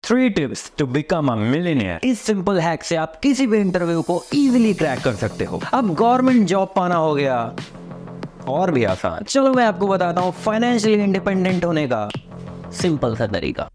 3 tips to become a millionaire. इस simple hack से आप किसी भी इंटरव्यू को इजीली क्रैक कर सकते हो। अब गवर्नमेंट जॉब पाना हो गया और भी आसान। चलो मैं आपको बताता हूँ फाइनेंशियली इंडिपेंडेंट होने का सिंपल सा तरीका।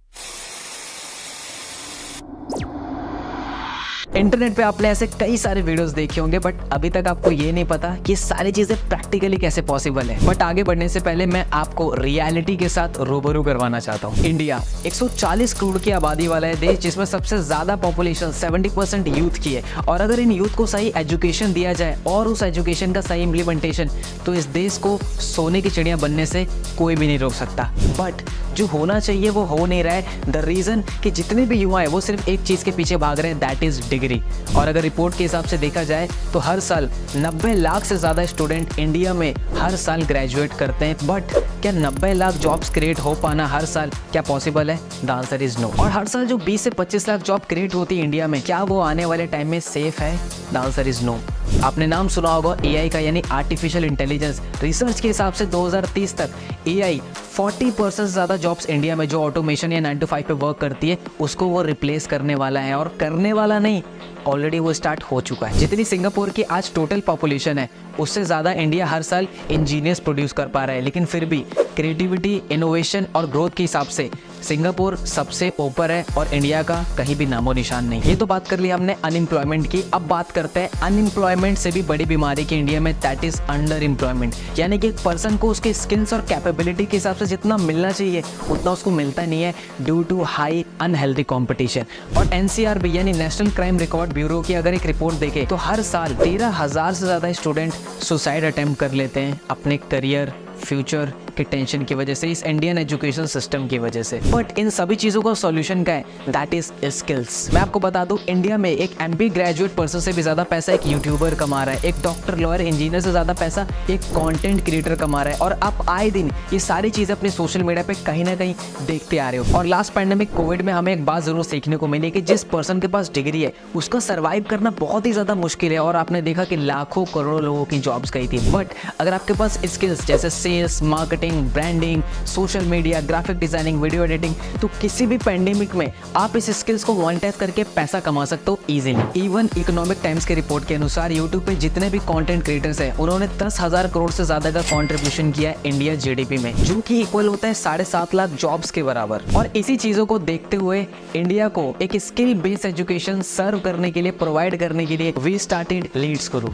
इंटरनेट पे आपने ऐसे कई सारे वीडियोस देखे होंगे, बट अभी तक आपको ये नहीं पता कि सारी चीजें प्रैक्टिकली कैसे पॉसिबल है। बट आगे बढ़ने से पहले मैं आपको रियलिटी के साथ रूबरू करवाना चाहता हूँ। इंडिया 140 करोड़ की आबादी वाला है देश, जिसमें सबसे ज्यादा पॉपुलेशन 70% यूथ की है। और अगर इन यूथ को सही एजुकेशन दिया जाए और उस एजुकेशन का सही इम्प्लीमेंटेशन, तो इस देश को सोने की चिड़िया बनने से कोई भी नहीं रोक सकता। बट जो होना चाहिए वो हो नहीं रहा है। द रीजन कि जितने भी युवा है वो सिर्फ एक चीज के पीछे भाग रहे हैं, दैट इज डिग्री। और अगर रिपोर्ट के हिसाब से देखा जाए तो हर साल 90 लाख से ज्यादा स्टूडेंट इंडिया में हर साल ग्रेजुएट करते हैं। बट क्या 90 लाख जॉब्स क्रिएट हो पाना हर साल क्या पॉसिबल है? The answer is no. और हर साल जो 20 से 25 लाख जॉब क्रिएट होती है इंडिया में, क्या वो आने वाले टाइम में सेफ है? The answer is no. आपने नाम सुना होगा एआई का, यानी आर्टिफिशियल इंटेलिजेंस। रिसर्च के हिसाब से 2030 तक एआई 40% से ज़्यादा जॉब्स इंडिया में जो ऑटोमेशन या 9 to 5 पे वर्क करती है उसको वो रिप्लेस करने वाला है। और करने वाला नहीं, ऑलरेडी वो स्टार्ट हो चुका है। जितनी सिंगापुर की आज टोटल पॉपुलेशन है उससे ज़्यादा इंडिया हर साल इंजीनियर्स प्रोड्यूस कर पा रहा है। लेकिन फिर भी क्रिएटिविटी, इनोवेशन और ग्रोथ के हिसाब से सिंगापुर सबसे ऊपर है और इंडिया का कहीं भी नामो निशान नहीं। ये तो बात कर ली हमने अनएम्प्लॉयमेंट की। अब बात करते हैं अनएम्प्लॉयमेंट से भी बड़ी बीमारी की इंडिया में, दैट इज अंडर एम्प्लॉयमेंट। यानी कि एक पर्सन को उसके स्किल्स और कैपेबिलिटी के हिसाब से जितना मिलना चाहिए उतना उसको मिलता नहीं है, due to high unhealthy competition. और एनसीआरबी यानी नेशनल क्राइम रिकॉर्ड ब्यूरो की अगर एक रिपोर्ट देखे तो हर साल 13,000 से ज़्यादा स्टूडेंट सुसाइड अटेम्प्ट कर लेते हैं अपने करियर, फ्यूचर के टेंशन की वजह से, इस इंडियन एजुकेशन सिस्टम की वजह से। बट इन सभी चीज़ों का सॉल्यूशन क्या है? That is skills. मैं आपको बता दूं, इंडिया में एक एमबी ग्रेजुएट पर्सन से भी ज़्यादा पैसा एक यूट्यूबर कमा रहा है, एक डॉक्टर, लॉयर, इंजीनियर से ज़्यादा पैसा एक कंटेंट क्रिएटर कमा रहा है। और आप आए दिन ये सारी चीज़ें अपने सोशल मीडिया पे कहीं ना कहीं देखते आ रहे हो। और लास्ट पैंडेमिक कोविड में हमें एक बात जरूर सीखने को मिली कि जिस पर्सन के पास डिग्री है उसका सर्वाइव करना बहुत ही ज़्यादा मुश्किल है। और आपने देखा कि लाखों करोड़ों लोगों की जॉब्स गई थी। बट अगर आपके पास स्किल्स जैसे sales, marketing, branding, social media, graphic designing, video editing, तो किसी भी पैंडेमिक में आप इस स्किल्स को मोनेटाइज करके पैसा कमा सकते हो इजीली। इवन इकोनॉमिक टाइम्स के रिपोर्ट के अनुसार यूट्यूब पे जितने भी कंटेंट क्रिएटर्स हैं उन्होंने 10,000 करोड़ से ज्यादा का कंट्रीब्यूशन किया है इंडिया जीडीपी में, जो कि इक्वल होता है 7.5 लाख जॉब्स के बराबर। और इसी चीजों को देखते हुए इंडिया को एक स्किल बेस्ड एजुकेशन सर्व करने के लिए, प्रोवाइड करने के लिए वी स्टार्टेड लीड्स गुरु।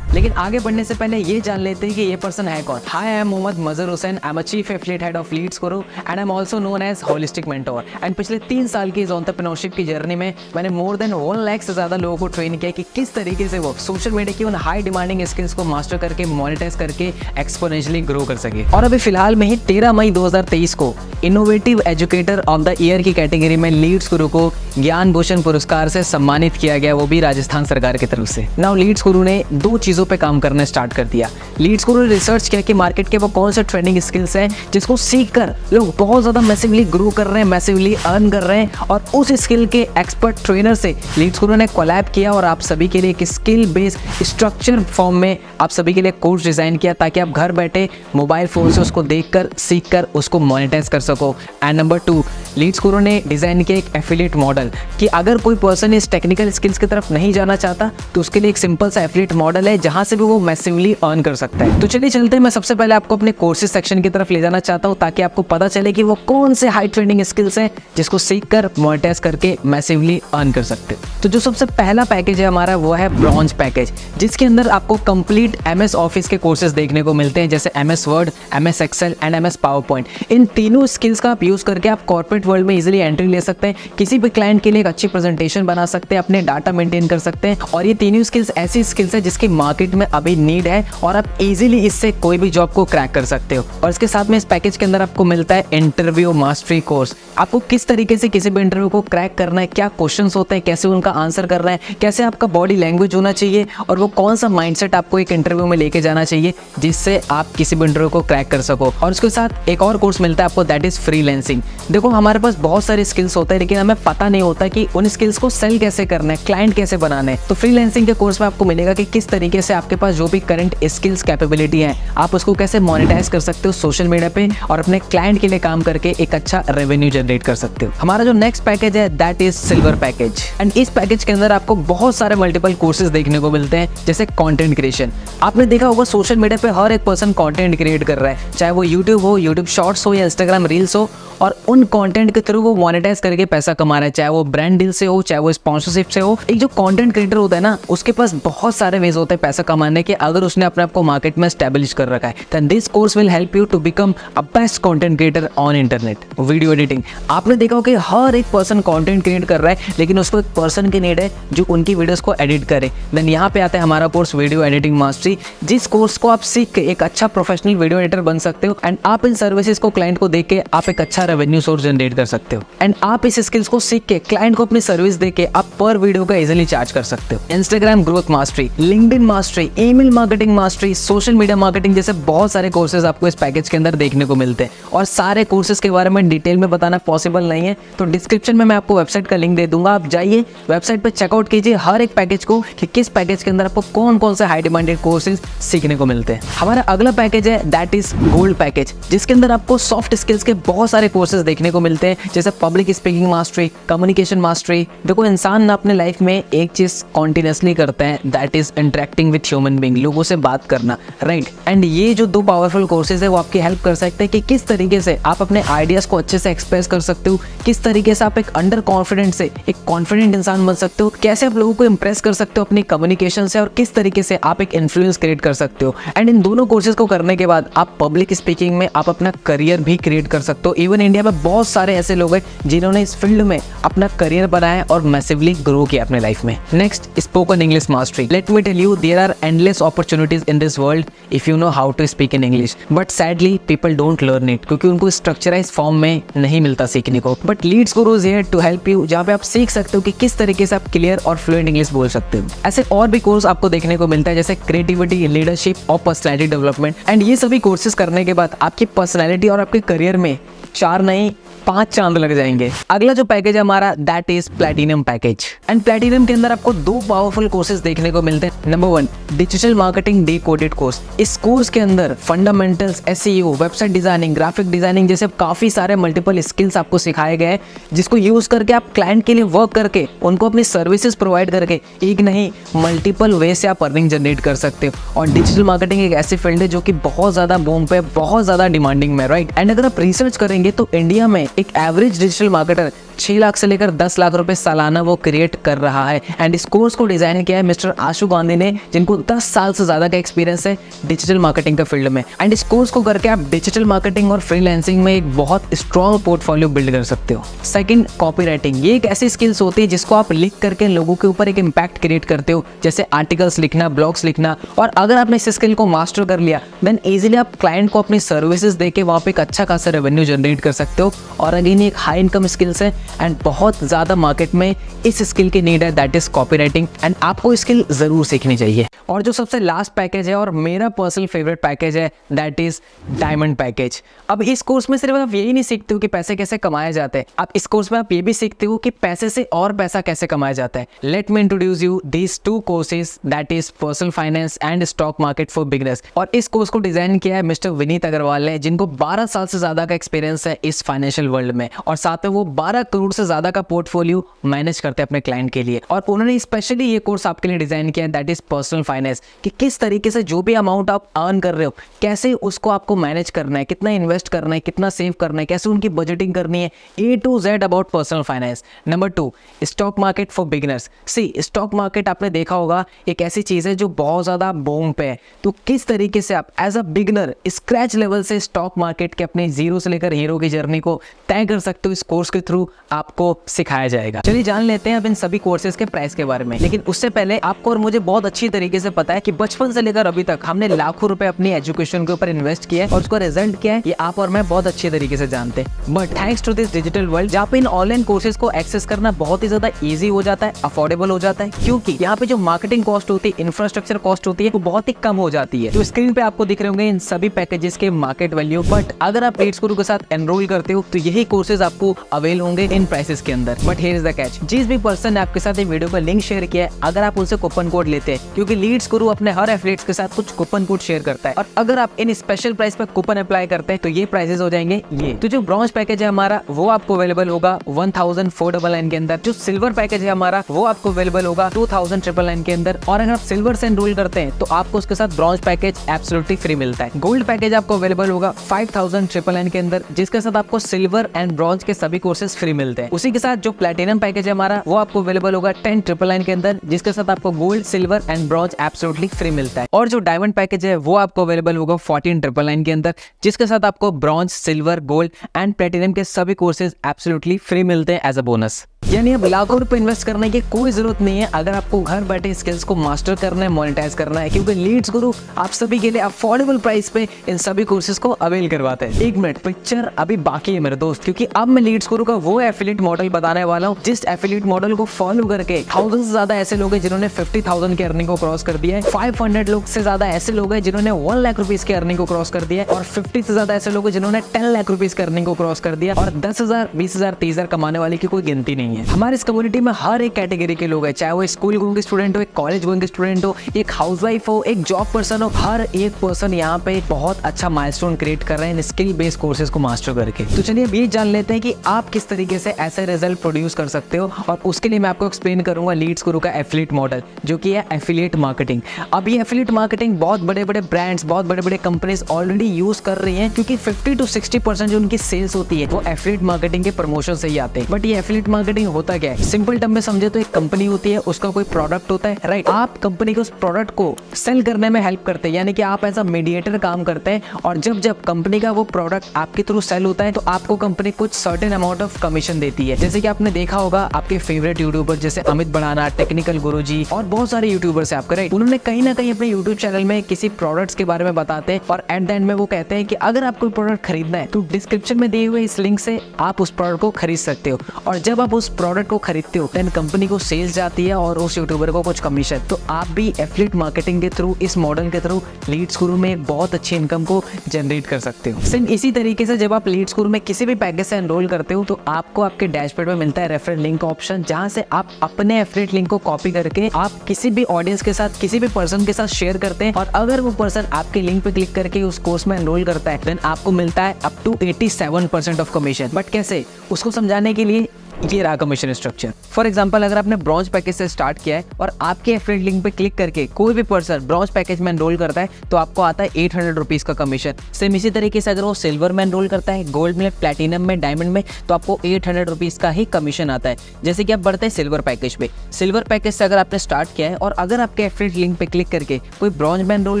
लेकिन आगे बढ़ने से पहले ये जान लेते हैं कि ये पर्सन है कौन। Hi, I am Mohammad Mazhar Hussain. I am a chief affiliate head of Leads Guru and I am also known as holistic mentor. And पिछले 3 साल की इस एंटरप्रेन्योरशिप की जर्नी में मैंने मोर देन 1 लाख से ज्यादा लोगों को ट्रेन किया कि किस तरीके से वो सोशल मीडिया की उन हाई डिमांडिंग स्किल्स को मास्टर करके, मोनेटाइज करके एक्सपोनेंशियली ग्रो कर सके। और अभी फिलहाल में ही 13 मई 2023 को innovative educator of the year की कैटेगरी में लीड्स गुरु को ज्ञान भूषण पुरस्कार से सम्मानित किया गया, वो भी राजस्थान सरकार की तरफ से। नाउ लीड्स गुरु ने 2 चीजों पे काम करना स्टार्ट कर दिया। लीड्स गुरु ने रिसर्च किया कि मार्केट के वो कौन से ट्रेंडिंग स्किल्स हैं जिसको सीखकर लोग बहुत ज्यादा मैसिवली ग्रो कर रहे हैं, मैसिवली अर्न कर रहे हैं। और उस स्किल के एक्सपर्ट ट्रेनर से लीड्स गुरु ने कोलैब किया और आप सभी के लिए एक स्किल बेस्ड स्ट्रक्चर फॉर्म में आप सभी के लिए कोर्स डिजाइन किया, ताकि आप घर बैठे मोबाइल फोन से उसको देखकर, सीखकर उसको मोनेटाइज कर सको। एंड नंबर 2, लीड्स गुरु ने डिजाइन किया एक एफिलिएट मॉडल कि अगर कोई पर्सन इस टेक्निकल स्किल्स की तरफ नहीं जाना चाहता तो उसके लिए एक सिंपल सा एफिलिएट मॉडल है जहां से भी वो मैसिवली अर्न कर सकता है। तो चलिए चलते हैं, मैं सबसे पहले आपको अपने कोर्सेज सेक्शन की तरफ ले जाना चाहता हूं ताकि आपको पता चले कि वो कौन से हाई ट्रेंडिंग स्किल्स हैं जिसको सीखकर मोनेटाइज करके मैसिवली अर्न कर सकते हो। तो जो सबसे पहला पैकेज है हमारा वो है ब्रॉन्ज पैकेज, जिसके अंदर आपको कंप्लीट एमएस ऑफिस के कोर्सेज देखने को मिलते हैं, जैसे MS Word, MS Excel and MS PowerPoint. इन तीनों स्किल्स का आप यूज करके आप कॉर्पोरेट वर्ल्ड में इजीली एंट्री ले सकते हैं, किसी भी क्लाइंट के लिए एक अच्छी प्रेजेंटेशन बना सकते हैं, अपने डाटा मेंटेन कर सकते हैं। और ये तीनों स्किल्स ऐसी स्किल्स है जिसकी मार्केट में अभी नीड है और आप इजीली इससे कोई भी जॉब को क्रैक कर सकते हो। और इसके साथ में इस पैकेज के अंदर आपको मिलता है इंटरव्यू मास्टरी कोर्स। आपको किस तरीके से किसी भी इंटरव्यू को क्रैक करना है, क्या क्वेश्चंस होते हैं, कैसे उनका आंसर करना है, कैसे आपका बॉडी लैंग्वेज होना चाहिए और वो कौन सा माइंडसेट आपको एक इंटरव्यू में लेके जाना चाहिए जिससे आप किसी भी इंटरव्यू को क्रैक कर सको। और उसके साथ एक और कोर्स मिलता है आपको, दैट इज फ्रीलांसिंग। देखो, हमारे पास बहुत सारे स्किल्स होते हैं लेकिन हमें पता नहीं होता कि उन स्किल्स को सेल कैसे करना है, क्लाइंट कैसे बनाना है। तो फ्रीलांसिंग के कोर्स में आपको मिलेगा कि किस तरीके से आपके पास जो भी करंट स्किल्स कैपेबिलिटी है आप उसको कैसे मोनेटाइज कर सकते हो सोशल मीडिया पे और अपने क्लाइंट के लिए काम करके एक अच्छा रेवेन्यू जनरेट कर सकते हो। हमारा जो नेक्स्ट पैकेज है that is silver package and इस पैकेज के अंदर आपको बहुत सारे मल्टीपल कोर्सेज देखने को मिलते हैं, जैसे कंटेंट क्रिएशन। आपने देखा होगा सोशल मीडिया पे हर एक पर्सन कंटेंट क्रिएट कर रहा है, चाहे वो यूट्यूब हो, यूट्यूब शॉर्ट्स हो या इंस्टाग्राम रील्स हो, और उन कंटेंट के थ्रू वो मोनेटाइज करके पैसा कमा रहा है, चाहे वो ब्रांड डील से हो, चाहे वो स्पॉन्सरशिप से हो। एक जो कंटेंट क्रिएटर होता है ना, उसके पास बहुत सारे वेज होते हैं पैसा कमाने के, अगर उसने अपने आप को मार्केट में एस्टैब्लिश कर रखा है। Then this course will help you to become a best content creator on internet. Video editing, आपने देखा हो कि हर एक पर्सन कंटेंट क्रिएट कर रहा है, लेकिन उसको एक पर्सन की नीड है जो उनकी वीडियोस को एडिट करे। देन यहाँ पे आता है हमारा कोर्स वीडियो एडिटिंग मास्टरी, जिस कोर्स को आप सीख के एक अच्छा प्रोफेशनल वीडियो एडिटर बन सकते हो एंड आप इन सर्विसेज को क्लाइंट को दे के आप एक अच्छा रेवेन्यू सोर्स जनरेट कर सकते हो। एंड आप इस स्किल्स को सीख के क्लाइंट को अपनी सर्विस दे के आप पर वीडियो का इजीली चार्ज कर सकते हो। Instagram growth mastery, LinkedIn mastery, email marketing mastery, social media marketing जैसे बहुत सारे कोर्सेज आपको इस पैकेज के अंदर देखने को मिलते हैं, और सारे कोर्सेज के बारे में डिटेल में बताना पॉसिबल नहीं है, तो डिस्क्रिप्शन में मैं आपको वेबसाइट का लिंक दे दूंगा, आप जाइए वेबसाइट पर चेकआउट कीजिए हर एक पैकेज को कि किस पैकेज के अंदर आपको कौन कौन से हाई डिमांडेड कोर्सेज सीखने को मिलते हैं। हमारा अगला पैकेज है दैट इज गोल्ड पैकेज, जिसके अंदर आपको सॉफ्ट स्किल्स के बहुत सारे कोर्सेज देखने को मिलते हैं, जैसे public speaking mastery, communication mastery. देखो इंसान ना अपने लाइफ में एक चीज कॉन्टिन्यूसली करता है that is interacting with human being, लोगों से बात करना, राइट। एंड ये जो दो पावरफुल कोर्सेज है वो आपकी हेल्प कर सकते हैं कि किस तरीके से आप अपने आइडियाज को अच्छे से एक्सप्रेस कर सकते हो, किस तरीके से आप एक अंडर कॉन्फिडेंट से एक कॉन्फिडेंट इंसान बन सकते हो, कैसे आप लोगों को इंप्रेस कर सकते हो अपनी कम्युनिकेशन से, और किस तरीके से आप एक इन्फ्लुएंस क्रिएट कर सकते हो। एंड इन दोनों कोर्सेज को करने के बाद आप पब्लिक स्पीकिंग में आप अपना करियर भी क्रिएट कर सकते हो। इवन इंडिया में बहुत सारे ऐसे लोग हैं जिन्होंने इस फील्ड में अपना करियर बनाया और मैसिवली ग्रो किया अपने लाइफ में। Next, spoken English mastery. Let me tell you, there are endless opportunities in this world if you know how to speak in English, but sadly people don't learn it, क्योंकि उनको structurize form में नहीं मिलता सीखने को। But Leads Guru's here to help you, जहाँ पे आप सीख सकते हो कि किस तरीके से आप क्लियर और फ्लुएंट इंग्लिश बोल सकते हो। ऐसे और भी कोर्स आपको देखने को मिलता है, जैसे क्रिएटिविटी, लीडरशिप और पर्सनैलिटी डेवलपमेंट। एंड ये सभी कोर्सेज करने के बाद आपकी पर्सनैलिटी और आपके करियर में 4 नहीं 5 चांद लग जाएंगे। अगला जो पैकेज है हमारा that is platinum package. And platinum के अंदर आपको 2 पावरफुल कोर्सेज देखने को मिलते हैं। Number 1, digital marketing decoded course. इस कोर्स के अंदर fundamentals, SEO, website designing, graphic designing जैसे काफी सारे मल्टीपल स्किल्स आपको सिखाए गए हैं, जिसको यूज करके आप क्लाइंट के लिए वर्क करके उनको अपनी सर्विसेज प्रोवाइड करके एक नहीं मल्टीपल वे से आप अर्निंग जनरेट कर सकते हो। और डिजिटल मार्केटिंग एक ऐसी फील्ड है जो कि बहुत ज्यादा बूम पे, बहुत ज्यादा डिमांडिंग में, राइट। एंड अगर आप रिसर्च करेंगे तो इंडिया में एक एवरेज डिजिटल मार्केटर 6 लाख से लेकर 10 लाख रुपए सालाना वो क्रिएट कर रहा है। एंड इस कोर्स को डिजाइन किया है मिस्टर आशु गांधी ने, जिनको 10 साल से ज्यादा का एक्सपीरियंस है डिजिटल मार्केटिंग का फील्ड में। एंड इस कोर्स को करके आप डिजिटल मार्केटिंग और फ्रीलांसिंग में एक बहुत स्ट्रॉन्ग पोर्टफोलियो बिल्ड कर सकते हो। Second, copywriting. ये एक ऐसी स्किल्स होती है जिसको आप लिख करके लोगों के ऊपर एक इम्पैक्ट क्रिएट करते हो, जैसे आर्टिकल्स लिखना, ब्लॉग्स लिखना। और अगर आपने इस स्किल को मास्टर कर लिया देन इजीली आप क्लाइंट को अपनी सर्विसेज देके वहाँ पे एक अच्छा खासा रेवेन्यू जनरेट कर सकते हो। और अगेन एक हाई इनकम स्किल्स है एंड बहुत ज़्यादा मार्केट में इस स्किल की नीड है, दैट इज कॉपीराइटिंग। एंड आपको स्किल ज़रूर सीखनी चाहिए। और जो सबसे लास्ट पैकेज है और मेरा पर्सनल फेवरेट पैकेज है दैट इज डायमंड पैकेज। अब इस कोर्स में सिर्फ आप यही नहीं सीखते हो कि पैसे कैसे कमाए जाते हैं, आप इस कोर्स में आप ये भी सीखते हो कि पैसे से और पैसा कैसे कमाया जाता है। Let me introduce you these 2 courses that is personal finance and stock market for beginners. और इस कोर्स को डिजाइन किया है मिस्टर विनीत अग्रवाल ने, जिनको 12 साल से ज्यादा का एक्सपीरियंस है इस फाइनेंशियल वर्ल्ड में, और साथ में वो 12 करोड़ से ज्यादा का पोर्टफोलियो मैनेज करते हैं अपने क्लाइंट के लिए। और उन्होंने स्पेशली ये कोर्स आपके लिए डिजाइन किया है दैट इज पर्सनल फाइनेंस, कि किस तरीके से जो भी अमाउंट आप अर्न कर रहे हो कैसे उसको आपको मैनेज करना है, कितना इन्वेस्ट करना है, कितना सेव करना है, कैसे उनकी बजटिंग करनी है, A to Z about personal finance. Number 2, stock market for beginners. See stock market आपने देखा होगा एक ऐसी चीज है जो बहुत ज्यादा बूम पे है, तो किस तरीके से आप as a beginner scratch level से स्टॉक मार्केट के अपने जीरो से लेकर हीरो की जर्नी को तय कर सकते हो, इस कोर्स के थ्रू आपको सिखाया जाएगा। चलिए जान लेते हैं अब इन सभी कोर्सेज के प्राइस के बारे में। लेकिन उससे पहले आपको और मुझे बहुत अच्छी तरीके से पता है कि बचपन से लेकर अभी तक हमने लाखों रुपए अपनी एजुकेशन के ऊपर इन्वेस्ट किया है और उसका रिजल्ट क्या है ये आप और मैं बहुत अच्छे तरीके से जानते हैं। But thanks to this digital world जहाँ पे इन ऑनलाइन कोर्सेज को एक्सेस करना बहुत ही ज्यादा ईजी हो जाता है, अफोर्डेबल हो जाता है, क्योंकि यहाँ पे जो मार्केटिंग कॉस्ट होती है, इंफ्रास्ट्रक्चर कॉस्ट होती है, वो बहुत ही कम हो जाती है। तो स्क्रीन पे आपको दिख रहे होंगे इन सभी पैकेजेस के मार्केट वैल्यू। बट अगर आप लीड्स गुरु के साथ एनरोल करते हो तो यही कोर्सेज आपको अवेल होंगे इन प्राइसेस के अंदर। But here is the catch, जिस भी पर्सन ने आपके साथ ये वीडियो का लिंक शेयर किया है, अगर आप उनसे कूपन कोड लेते हैं, क्योंकि लीड्स गुरु अपने हर एफिलिएट्स के साथ कुछ कूपन कोड शेयर करता है, और अगर आप इन स्पेशल प्राइस पर कूपन अप्लाई करते हैं तो ये प्राइसेस हो जाएंगे ये। तो जो ब्रॉन्ज पैकेज है हमारा वो आपको अवेलेबल होगा 1499 के अंदर। जो सिल्वर पैकेज है हमारा वो आपको अवेलेबल होगा 2999 के अंदर। और अगर आप सिल्वर से एनरोल करते हैं तो आपको उसके साथ ब्रॉन्ज पैकेज एब्सोल्युटली फ्री मिलता है। गोल्ड पैकेज आपको अवेलेबल होगा 5999 के अंदर, जिसके साथ आपको सिल्वर एंड ब्रॉन्ज के सभी कोर्सेज फ्री मिलते हैं। उसी के साथ जो प्लैटिनम पैकेज है हमारा वो आपको अवेलेबल होगा 10,999 के अंदर, जिसके साथ आपको gold, silver and bronze absolutely free मिलता है। और जो डायमंड पैकेज है वो आपको अवेलेबल होगा 14,999 के अंदर, जिसके साथ आपको bronze, silver, gold and platinum के सभी कोर्सेज एब्सोल्युटली फ्री मिलते हैं एज अ बोनस। यानी अब लाखों रुपए इन्वेस्ट करने की कोई जरूरत नहीं है अगर आपको घर बैठे स्किल्स को मास्टर करना है, मोनेटाइज करना है, क्योंकि लीड्स गुरु आप सभी के लिए अफोर्डेबल प्राइस पे इन सभी कोर्सेज को अवेल करवाते हैं। एक मिनट, पिक्चर अभी बाकी है मेरे दोस्त, क्योंकि अब मैं लीड्स गुरु का वो एफिलिएट मॉडल बताने वाला हूँ जिस एफिलिएट मॉडल को फॉलो करके 1000 से ज्यादा ऐसे लोग हैं जिन्होंने 50,000 की अर्निंग को क्रॉस कर दिया है, 500 लोग से ज्यादा ऐसे लोग हैं जिन्होंने 1 लाख रुपीज की अर्निंग को क्रॉस कर दिया है, और 50 से ज्यादा ऐसे लोग हैं जिन्होंने 10 लाख रुपीज की अर्निंग को क्रॉस कर दिया, और 10,000, 20,000, 30,000 कमाने वाले की कोई गिनती नहीं है। हमारे इस कम्युनिटी में हर एक कैटेगरी के लोग हैं, चाहे वो स्कूल गोइंग स्टूडेंट हो, एक कॉलेज गोइंग स्टूडेंट हो, एक हाउसवाइफ हो, एक जॉब पर्सन हो, हर एक पर्सन यहाँ पे बहुत अच्छा माइलस्टोन क्रिएट कर रहे हैं स्किल बेस्ड कोर्सेज को मास्टर करके। तो चलिए अब ये जान लेते हैं कि आप किस तरीके से ऐसे रिजल्ट प्रोड्यूस कर सकते हो, और उसके लिए मैं आपको एक्सप्लेन करूंगा लीड्स गुरु का एफिलिएट मॉडल, जो कि है एफिलिएट मार्केटिंग। अब ये एफिलिएट मार्केटिंग बहुत बड़े बड़े ब्रांड्स, बहुत बड़े बड़े कंपनीज ऑलरेडी यूज कर रही हैं, क्योंकि 50 to 60% जो उनकी सेल्स होती है वो एफिलिएट मार्केटिंग के प्रमोशन से ही आते हैं। बट ये एफिलिएट मार्केटिंग होता क्या है, सिंपल टर्म में समझे तो एक कंपनी होती है, उसका कोई प्रोडक्ट होता है, राइट। आप कंपनी के उस प्रोडक्ट को सेल करने में हेल्प करते हैं, यानी कि आप एज अ मीडिएटर काम करते हैं, और जब जब कंपनी का वो प्रोडक्ट आपके थ्रू सेल होता है तो आपको कंपनी कुछ सर्टेन अमाउंट ऑफ कमीशन देती है। जैसे कि आपने देखा होगा आपके फेवरेट यूट्यूबर जैसे अमित बढ़ाना, टेक्निकल गुरुजी और बहुत सारे यूट्यूबर्स है आपके, राइट। उन्होंने कहीं ना कहीं अपने यूट्यूब चैनल में किसी प्रोडक्ट्स के बारे में बताते हैं, और एट द एंड में वो कहते हैं कि अगर आप कोई प्रोडक्ट खरीदना है तो डिस्क्रिप्शन में दिए हुए इस लिंक से आप उस प्रोडक्ट को खरीद सकते हो, और जब आप उस प्रोडक्ट को खरीदते हो देन कंपनी को सेल्स जाती है और उस यूट्यूबर को कुछ कमीशन। तो आप भी एफिलिएट मार्केटिंग के थ्रू, इस मॉडल के थ्रू लीड्स गुरु में बहुत अच्छी इनकम को जनरेट कर सकते हो। सेम इसी तरीके से जब आप लीड्स गुरु में किसी भी पैकेज से एनरोल करते हो तो आपको आपके डैशबोर्ड में मिलता है रेफरल लिंक ऑप्शन, जहां से आप अपने एफिलिएट लिंक को कॉपी करके आप किसी भी ऑडियंस के साथ, किसी भी पर्सन के साथ शेयर करते हैं, और अगर वो पर्सन आपके लिंक पे क्लिक करके उस कोर्स में एनरोल करता है देन आपको मिलता है up to 87% of commission. But कैसे, उसको समझाने के लिए ये रहा कमीशन स्ट्रक्चर। फॉर एग्जांपल, अगर आपने ब्रॉन्ज पैकेज से स्टार्ट किया है और आपके एफिलिएट लिंक पे क्लिक करके कोई भी पर्सन ब्रॉन्ज पैकेज में एनरोल करता है तो आपको आता है 800 रुपीज का कमीशन। सेम इसी तरीके से अगर वो सिल्वर में एनरोल करता है, गोल्ड में, प्लैटिनम में, डायमंड में, तो आपको 800 रुपीज का ही कमीशन आता है। जैसे कि आप बढ़ते हैं सिल्वर पैकेज पे, सिल्वर पैकेज से अगर आपने स्टार्ट किया है और अगर आपके एफिलिएट लिंक पे क्लिक करके कोई ब्रॉन्ज में एनरोल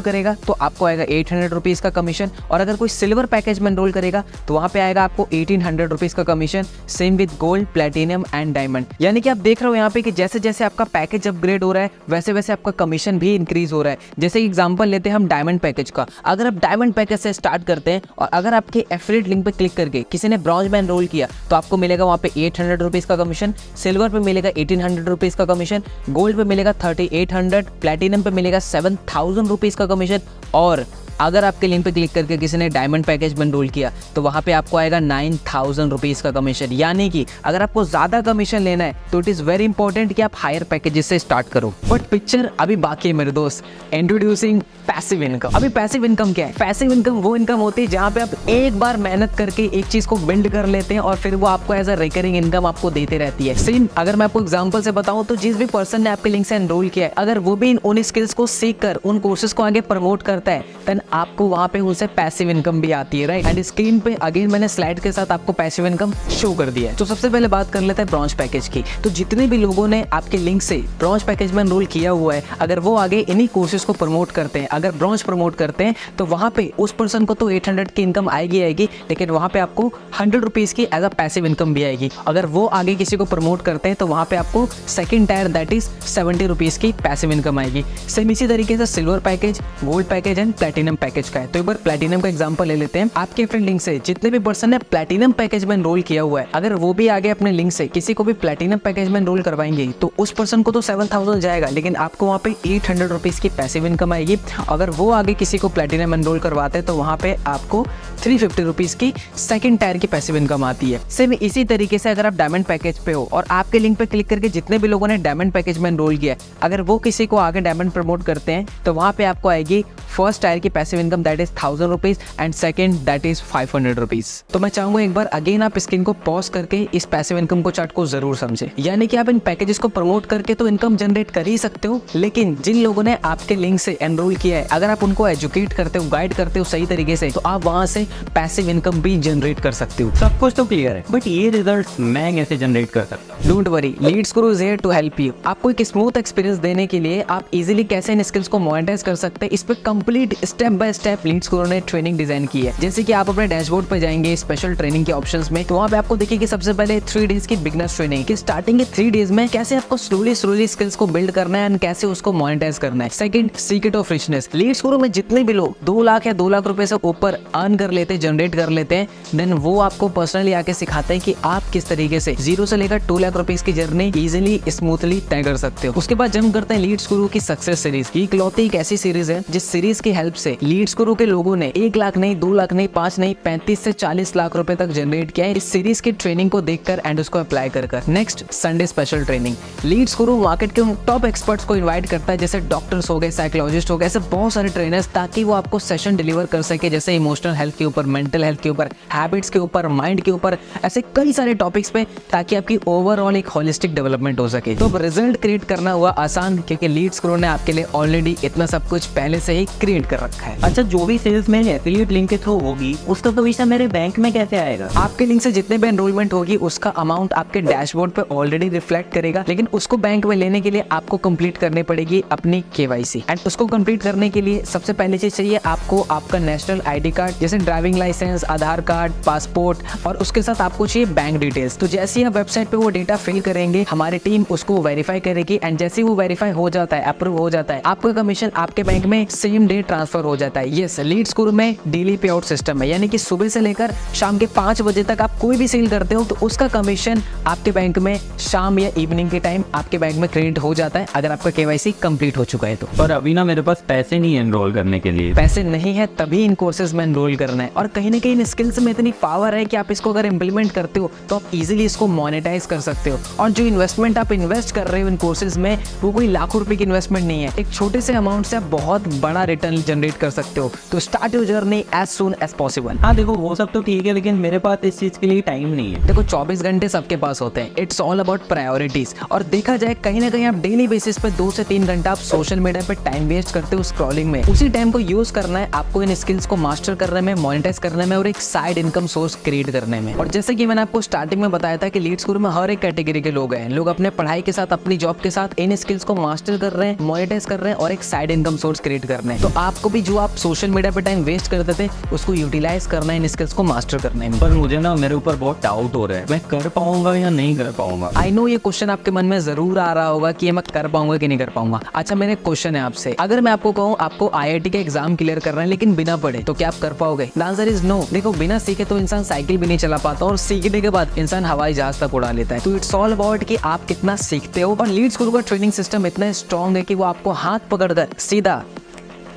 करेगा तो आपको आएगा 800 रुपीज का कमीशन, और अगर कोई सिल्वर पैकेज में एनरोल करेगा तो वहाँ पे आएगा आपको 1800 रुपीज का commission. Same with gold, platinum and diamond. यानी कि आप देख रहे हो यहाँ पे कि जैसे जैसे आपका पैकेज अपग्रेड हो रहा है वैसे वैसे आपका कमीशन भी इंक्रीज हो रहा है। जैसे एग्जांपल लेते हैं हम डायमंड पैकेज का, अगर आप डायमंड पैकेज से स्टार्ट करते हैं और अगर आपके एफिलिएट लिंक पे क्लिक करके किसी ने ब्रॉन्ज में एनरोल किया तो आपको मिलेगा वहाँ पे 800 रुपीज का कमीशन, सिल्वर पे मिलेगा 1800 रुपीज का कमीशन, गोल्ड पे मिलेगा 3800, प्लैटिनम पे मिलेगा 7000 रुपीज का कमीशन, और अगर आपके लिंक पे क्लिक करके किसी ने डायमंड पैकेज में एनरोल किया तो वहाँ पे आपको आएगा 9000 रुपीज का कमीशन। यानी कि अगर आपको ज्यादा कमीशन लेना है तो इट इज वेरी इंपॉर्टेंट कि आप हायर पैकेजेस से स्टार्ट करो। बट पिक्चर अभी बाकी है मेरे दोस्त। Introducing passive income. अभी पैसिव इनकम क्या है? पैसिव इनकम वो इनकम होती है जहाँ पे आप एक बार मेहनत करके एक चीज को बिल्ड कर लेते हैं और फिर वो आपको एज अ रिकरिंग इनकम आपको देते रहती है। सेम अगर मैं आपको एग्जांपल से बताऊं तो जिस भी पर्सन ने आपके लिंक से एनरोल किया है अगर वो भी उन स्किल्स को सीख कर उन कोर्सेज को आगे प्रमोट करता है देन आपको वहाँ पे उनसे पैसिव इनकम भी आती है, राइट। एंड स्क्रीन पे अगेन मैंने स्लाइड के साथ आपको पैसिव इनकम शो कर दिया है। तो सबसे पहले बात कर लेते हैं ब्रॉन्ज पैकेज की। तो जितने भी लोगों ने आपके लिंक से ब्रॉन्ज पैकेज में एनरोल किया हुआ है अगर वो आगे इन्हीं कोर्सेज को प्रमोट करते हैं, अगर ब्रॉन्ज प्रमोट करते हैं तो वहाँ पे उस पर्सन को तो 800 की इनकम आएगी, लेकिन वहाँ पे आपको 100 रुपीज की एज अ पैसिव इनकम भी आएगी। अगर वो आगे किसी को प्रमोट करते हैं तो वहाँ पे आपको second tier that is 70 rupees की पैसिव इनकम आएगी। सेम इसी तरीके से silver package, gold package and platinum package का है। तो एक बार प्लैटिनम का एग्जांपल ले लेते हैं। आपके फ्रेंड लिंक से जितने भी पर्सन ने प्लैटिनम पैकेज में एनरोल किया हुआ है, अगर वो भी आगे अपने लिंक से किसी को भी प्लैटिनम पैकेज में एनरोल करवाएंगे तो उस पर्सन को तो 7,000 जाएगा, लेकिन आपको वहाँ पे 800 रुपीज की पैसिव इनकम आएगी। अगर वो आगे किसी को प्लैटिनम एनरोल करवाते हैं तो वहाँ पे आपको 350 रुपीज की सेकंड टायर की पैसिव इनकम आती है। सेम इसी तरीके से अगर आप डायमंड पैकेज पे हो और आपके लिंक पे क्लिक करके जितने भी लोगों ने डायमंड पैकेज में एनरोल किया है, अगर वो किसी को आगे डायमंड प्रमोट करते हैं तो वहाँ पे आपको आएगी फर्स्ट टायर की passive income that is 1000 rupees and second that is 500 rupees. तो मैं चाहूंगा एक बार अगेन आप स्क्रीन को पॉज करके इस पैसिव इनकम को चार्ट को जरूर समझे। यानी कि आप इन पैकेजेस को प्रमोट करके तो इनकम जनरेट कर ही सकते हो, लेकिन जिन लोगों ने आपके लिंक से एनरोल किया है, अगर आप उनको एजुकेट करते हो, गाइड करते हो सही तरीके से, तो आप वहां से पैसिव इनकम भी जनरेट कर सकते हो। सब कुछ तो क्लियर है, बट ये रिजल्ट मैं कैसे जनरेट कर सकता हूँ? Don't worry, Leads Guru is here to help you. आपको एक स्मूथ एक्सपीरियंस देने के लिए आप इजीली कैसे इन स्किल्स को मोनेटाइज कर सकते हैं, इस पे complete step by step Leads Guru ने ट्रेनिंग डिजाइन की है। जैसे कि आप अपने डैशबोर्ड पे जाएंगे स्पेशल ट्रेनिंग के ऑप्शंस में, तो वहाँ पे आपको देखिए कि सबसे पहले 3 डेज की बिगनर्स ट्रेनिंग कि स्टार्टिंग के 3 डेज में कैसे आपको स्लोली स्किल्स को बिल्ड करना है एंड कैसे उसको मोनेटाइज करना है। Second, secret of richness. Leads Guru में जितने भी लोग 2 लाख या 2 लाख रुपए से ऊपर अर्न कर लेते हैं, जनरेट कर लेते हैं, देन वो आपको पर्सनली आके सिखाते हैं कि आप किस तरीके से 0 से लेकर 2 लाख रुपीज की जर्नी इजीली स्मूथली तय कर सकते हो। उसके बाद जंप करते हैं लीड्स गुरु की सक्सेस सीरीज। ये इकलौती एक ऐसी सीरीज है जिस सीरीज की हेल्प से लीड्स गुरु के लोगों ने 1 लाख नहीं, 2 लाख नहीं, 5 नहीं, 35 से 40 लाख रुपए तक जनरेट किया है इस सीरीज की ट्रेनिंग को देखकर एंड उसको अप्लाई कर। Next, Sunday special training. Leads Guru market के उन टॉप एक्सपर्ट्स को इनवाइट करता है, जैसे डॉक्टर्स हो गए, साइकोलॉजिस्ट हो गए, ऐसे बहुत सारे ट्रेनर्स, ताकि वो आपको सेशन डिलीवर कर सके, जैसे इमोशनल हेल्थ के ऊपर, मेंटल हेल्थ के ऊपर, हैबिट्स के ऊपर, माइंड के ऊपर, ऐसे कई सारे टॉपिक्स पे, ताकि आपकी ओवरऑल एक होलिस्टिक डेवलपमेंट हो सके। तो रिजल्ट क्रिएट करना हुआ आसान, क्योंकि लीड्स गुरु ने आपके लिए ऑलरेडी इतना सब कुछ पहले से ही क्रिएट कर रखा है। अच्छा, जो भी सेल्स में एफिलिएट लिंक के थ्रू होगी उसका पैसा मेरे बैंक में कैसे आएगा? आपके लिंक से जितने भी एनरोलमेंट होगी उसका अमाउंट आपके डैशबोर्ड पे ऑलरेडी रिफ्लेक्ट करेगा, लेकिन उसको बैंक में लेने के लिए आपको कंप्लीट करनी पड़ेगी अपनी केवाईसी। एंड उसको कंप्लीट करने के लिए सबसे पहले चीज चाहिए आपको आपका नेशनल आईडी कार्ड, जैसे ड्राइविंग लाइसेंस, आधार कार्ड, पासपोर्ट, और उसके साथ आपको चाहिए बैंक डिटेल्स। तो जैसे ही आप वेबसाइट पे वो डेटा फिल करेंगे, हमारी टीम उसको वेरीफाई करेगी एंड जैसे ही वो वेरीफाई हो जाता है, अप्रूव हो जाता है, आपका कमीशन आपके बैंक में सेम डे ट्रांसफर हो जाता है। यस, लीड्स गुरु में डेली पे आउट सिस्टम है, यानी कि सुबह से लेकर शाम के 5 बजे तक आप कोई भी सेल करते हो तो उसका कमीशन आपके बैंक में शाम या इवनिंग के टाइम आपके बैंक में क्रेडिट हो जाता है, अगर आपका केवाईसी कंप्लीट हो चुका है तो। पर अभी ना मेरे पास पैसे नहीं है एनरोल करने के लिए। पैसे नहीं है तभी इन कोर्सेज में एनरोल करना है, और कहीं ना कहीं इन स्किल्स में इतनी पावर है कि आप इसको अगर इंप्लीमेंट करते हो तो आप इजीली इसको मोनेटाइज कर सकते हो। और जो इन्वेस्टमेंट आप इन्वेस्ट कर रहे हो इन कोर्सेज में, वो कोई लाखों रुपए की इन्वेस्टमेंट नहीं है, एक छोटे से अमाउंट से आप बहुत बड़ा रिटर्न जनरेट कर सकते हो। तो start your journey as soon as possible. हाँ देखो, वो सब तो ठीक है, लेकिन मेरे पास इस चीज के लिए टाइम नहीं है। देखो 24 घंटे सबके पास होते हैं, इट्स ऑल अबाउट प्रायोरिटीज। और देखा जाए कहीं ना कहीं आप डेली बेसिस पे 2 से 3 घंटा आप सोशल मीडिया पे टाइम वेस्ट करते हो स्क्रॉलिंग में। उसी टाइम को यूज करना है आपको इन स्किल्स को मास्टर करने में, मोनेटाइज करने में और एक साइड इनकम सोर्स क्रिएट करने में। और जैसे कि मैंने आपको स्टार्टिंग में बताया था कि लीड्स गुरु में हर एक कैटेगरी के लोग हैं, लोग अपने पढ़ाई के साथ, अपनी जॉब के साथ इन स्किल्स को मास्टर कर रहे हैं, मोनेटाइज कर रहे हैं और एक साइड इनकम सोर्स क्रिएट कर रहे हैं। तो आपको भी जो आप सोशल मीडिया पे टाइम वेस्ट करते थे उसको यूटिलाइज करना है इन स्किल्स को मास्टर करने में। पर मुझे ना मेरे ऊपर बहुत डाउट हो रहा है, मैं कर पाऊंगा या नहीं कर पाऊंगा। आई नो ये क्वेश्चन आपके मन में जरूर आ रहा होगा कि मैं कर पाऊंगा कि नहीं कर पाऊंगा। अच्छा, मेरा क्वेश्चन है आपसे, अगर मैं आपको कहूँ आपको IIT के एग्जाम क्लियर करना है लेकिन बिना पढ़े, तो क्या आप कर पाओगे? The answer is no. देखो, बिना सीखे तो इंसान साइकिल भी नहीं चला पाता, और सीखने के बाद इंसान हवाई जहाज तक उड़ा लेता है। तो इट्स ऑल अबाउट कि आप कितना सीखते हो। और लीड्स गुरु का ट्रेनिंग सिस्टम इतना स्ट्रॉन्ग है कि वो आपको हाथ पकड़कर सीधा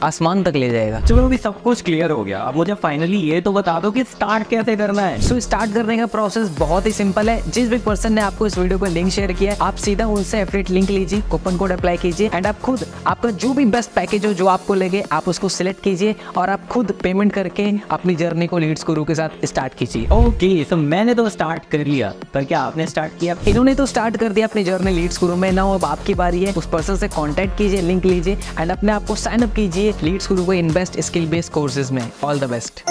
आसमान तक ले जाएगा। चलो, अभी सब कुछ क्लियर हो गया, अब मुझे फाइनली ये तो बता दो कि स्टार्ट कैसे करना है। सो स्टार्ट करने का प्रोसेस बहुत ही सिंपल है। जिस भी पर्सन ने आपको इस वीडियो पर लिंक शेयर किया है, आप सीधा उनसे एफिलिएट लिंक लीजिए, कूपन कोड अप्लाई कीजिए एंड आप खुद आपका जो भी बेस्ट पैकेज हो, जो आपको लगे, आप उसको सिलेक्ट कीजिए और आप खुद पेमेंट करके अपनी जर्नी को लीड्स गुरु के साथ स्टार्ट कीजिए। ओके, तो मैंने तो स्टार्ट कर लिया, पर क्या आपने स्टार्ट किया? इन्होंने तो स्टार्ट कर दिया अपनी जर्नी लीड्स गुरु में। ना अब आपकी बारी है, उस पर्सन से कॉन्टेक्ट कीजिए, लिंक लीजिए एंड अपने आप को साइन अप कीजिए लीड्स गुरु को बेस्ट स्किल बेस्ड कोर्सेज में। All the best.